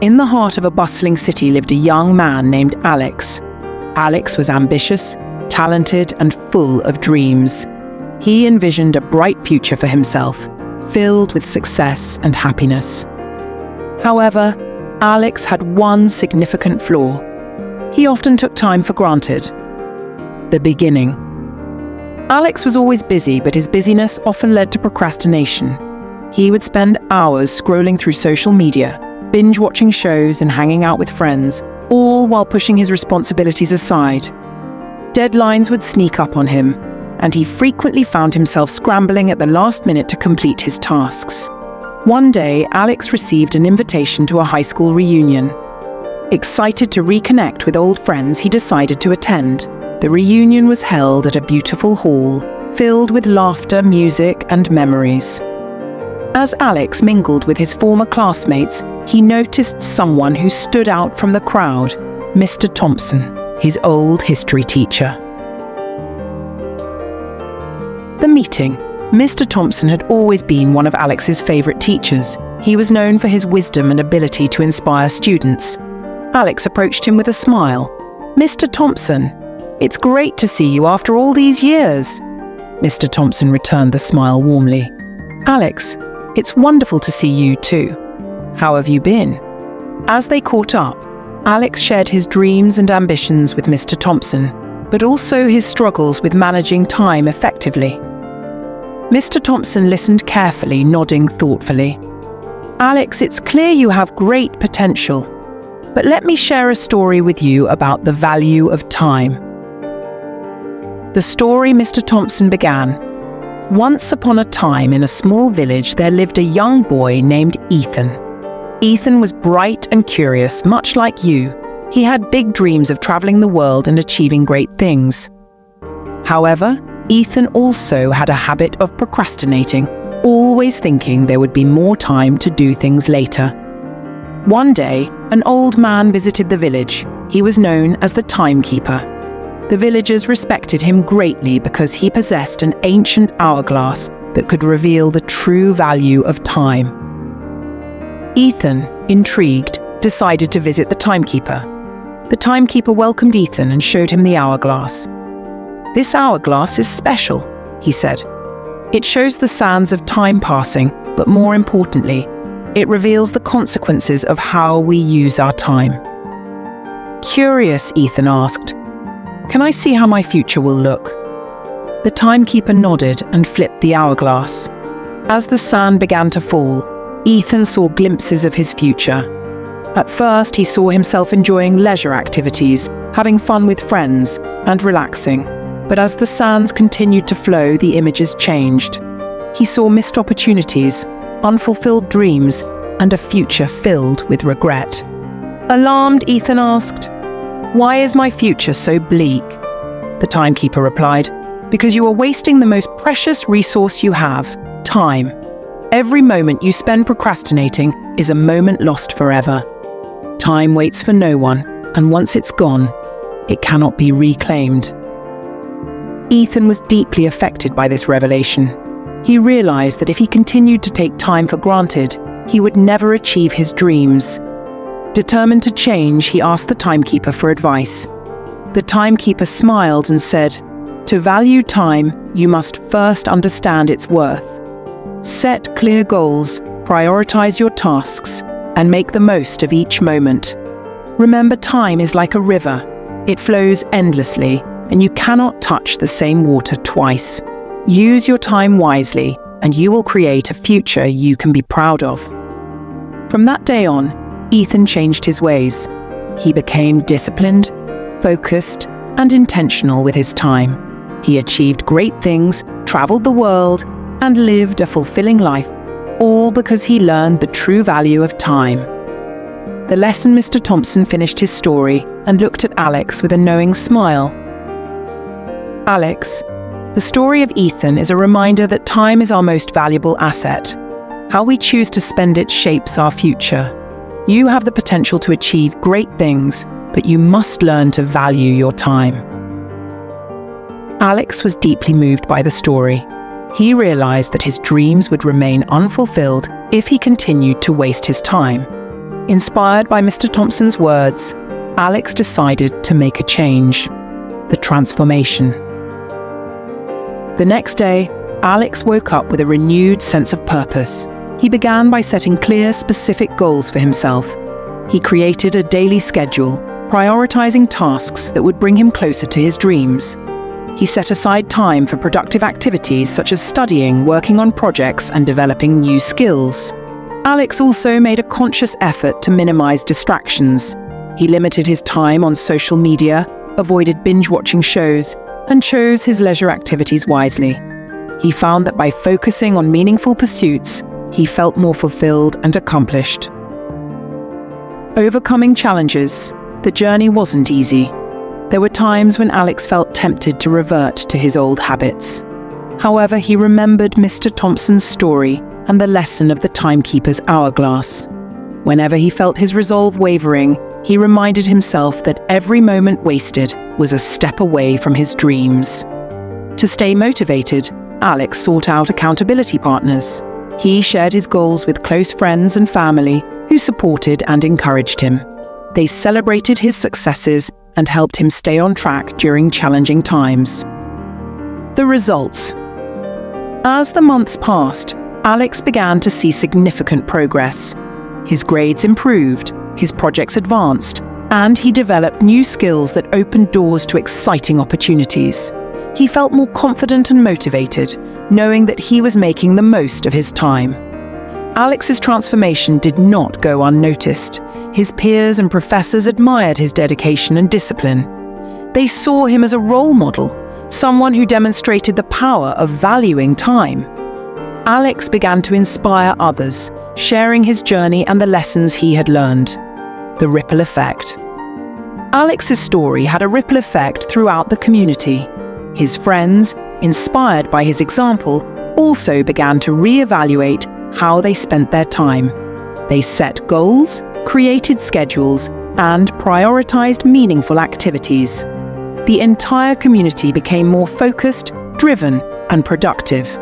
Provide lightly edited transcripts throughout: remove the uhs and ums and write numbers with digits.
In the heart of a bustling city lived a young man named Alex. Alex was ambitious, talented, and full of dreams. He envisioned a bright future for himself, filled with success and happiness. However, Alex had one significant flaw. He often took time for granted. The beginning. Alex was always busy, but his busyness often led to procrastination. He would spend hours scrolling through social media, binge-watching shows and hanging out with friends, all while pushing his responsibilities aside. Deadlines would sneak up on him, and he frequently found himself scrambling at the last minute to complete his tasks. One day, Alex received an invitation to a high school reunion. Excited to reconnect with old friends, he decided to attend. The reunion was held at a beautiful hall, filled with laughter, music, and memories. As Alex mingled with his former classmates, he noticed someone who stood out from the crowd, Mr. Thompson, his old history teacher. The meeting. Mr. Thompson had always been one of Alex's favorite teachers. He was known for his wisdom and ability to inspire students. Alex approached him with a smile. "Mr. Thompson, it's great to see you after all these years." Mr. Thompson returned the smile warmly. "Alex, it's wonderful to see you too. How have you been?" As they caught up, Alex shared his dreams and ambitions with Mr. Thompson, but also his struggles with managing time effectively. Mr. Thompson listened carefully, nodding thoughtfully. "Alex, it's clear you have great potential, but let me share a story with you about the value of time." The story Mr. Thompson began. Once upon a time in a small village there lived a young boy named Ethan. Ethan was bright and curious, much like you. He had big dreams of traveling the world and achieving great things. However, Ethan also had a habit of procrastinating, always thinking there would be more time to do things later. One day, an old man visited the village. He was known as the timekeeper. The villagers respected him greatly because he possessed an ancient hourglass that could reveal the true value of time. Ethan, intrigued, decided to visit the timekeeper. The timekeeper welcomed Ethan and showed him the hourglass. "This hourglass is special," he said. "It shows the sands of time passing, but more importantly, it reveals the consequences of how we use our time." Curious, Ethan asked, "Can I see how my future will look?" The timekeeper nodded and flipped the hourglass. As the sand began to fall, Ethan saw glimpses of his future. At first, he saw himself enjoying leisure activities, having fun with friends, and relaxing. But as the sands continued to flow, the images changed. He saw missed opportunities, unfulfilled dreams, and a future filled with regret. Alarmed, Ethan asked, "Why is my future so bleak?" The timekeeper replied, "Because you are wasting the most precious resource you have, time. Every moment you spend procrastinating is a moment lost forever. Time waits for no one, and once it's gone, it cannot be reclaimed." Ethan was deeply affected by this revelation. He realized that if he continued to take time for granted, he would never achieve his dreams. Determined to change, he asked the timekeeper for advice. The timekeeper smiled and said, "To value time, you must first understand its worth. Set clear goals, prioritize your tasks, and make the most of each moment. Remember, time is like a river. It flows endlessly, and you cannot touch the same water twice. Use your time wisely, and you will create a future you can be proud of." From that day on, Ethan changed his ways. He became disciplined, focused, and intentional with his time. He achieved great things, traveled the world, and lived a fulfilling life, all because he learned the true value of time. The lesson Mr. Thompson finished his story and looked at Alex with a knowing smile. "Alex, the story of Ethan is a reminder that time is our most valuable asset. How we choose to spend it shapes our future. You have the potential to achieve great things, but you must learn to value your time." Alex was deeply moved by the story. He realized that his dreams would remain unfulfilled if he continued to waste his time. Inspired by Mr. Thompson's words, Alex decided to make a change. The transformation. The next day, Alex woke up with a renewed sense of purpose. He began by setting clear, specific goals for himself. He created a daily schedule, prioritizing tasks that would bring him closer to his dreams. He set aside time for productive activities such as studying, working on projects, and developing new skills. Alex also made a conscious effort to minimize distractions. He limited his time on social media, avoided binge-watching shows, and chose his leisure activities wisely. He found that by focusing on meaningful pursuits, he felt more fulfilled and accomplished. Overcoming challenges, the journey wasn't easy. There were times when Alex felt tempted to revert to his old habits. However, he remembered Mr. Thompson's story and the lesson of the timekeeper's hourglass. Whenever he felt his resolve wavering, he reminded himself that every moment wasted was a step away from his dreams. To stay motivated, Alex sought out accountability partners. He shared his goals with close friends and family who supported and encouraged him. They celebrated his successes and helped him stay on track during challenging times. The results. As the months passed, Alex began to see significant progress. His grades improved, his projects advanced, and he developed new skills that opened doors to exciting opportunities. He felt more confident and motivated, knowing that he was making the most of his time. Alex's transformation did not go unnoticed. His peers and professors admired his dedication and discipline. They saw him as a role model, someone who demonstrated the power of valuing time. Alex began to inspire others, sharing his journey and the lessons he had learned. The ripple effect. Alex's story had a ripple effect throughout the community. His friends, inspired by his example, also began to reevaluate how they spent their time. They set goals, created schedules, and prioritized meaningful activities. The entire community became more focused, driven, and productive.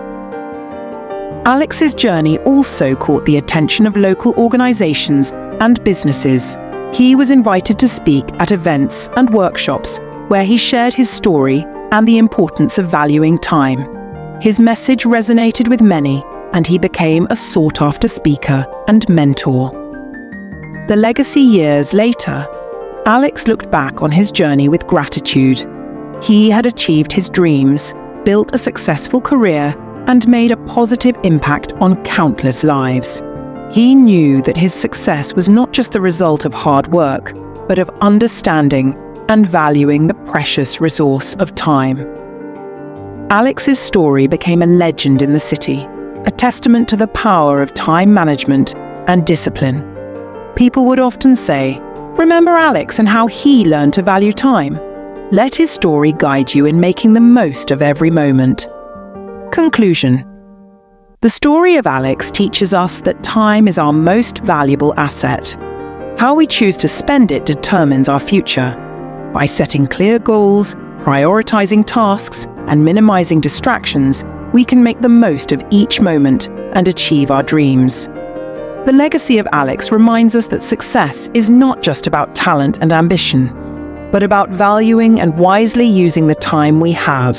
Alex's journey also caught the attention of local organizations and businesses. He was invited to speak at events and workshops where he shared his story and the importance of valuing time. His message resonated with many, and he became a sought-after speaker and mentor. The legacy years later, Alex looked back on his journey with gratitude. He had achieved his dreams, built a successful career, and made a positive impact on countless lives. He knew that his success was not just the result of hard work, but of understanding and valuing the precious resource of time. Alex's story became a legend in the city, a testament to the power of time management and discipline. People would often say, "Remember Alex and how he learned to value time?" Let his story guide you in making the most of every moment. Conclusion. The story of Alex teaches us that time is our most valuable asset. How we choose to spend it determines our future. By setting clear goals, prioritizing tasks, and minimizing distractions, we can make the most of each moment and achieve our dreams. The legacy of Alex reminds us that success is not just about talent and ambition, but about valuing and wisely using the time we have.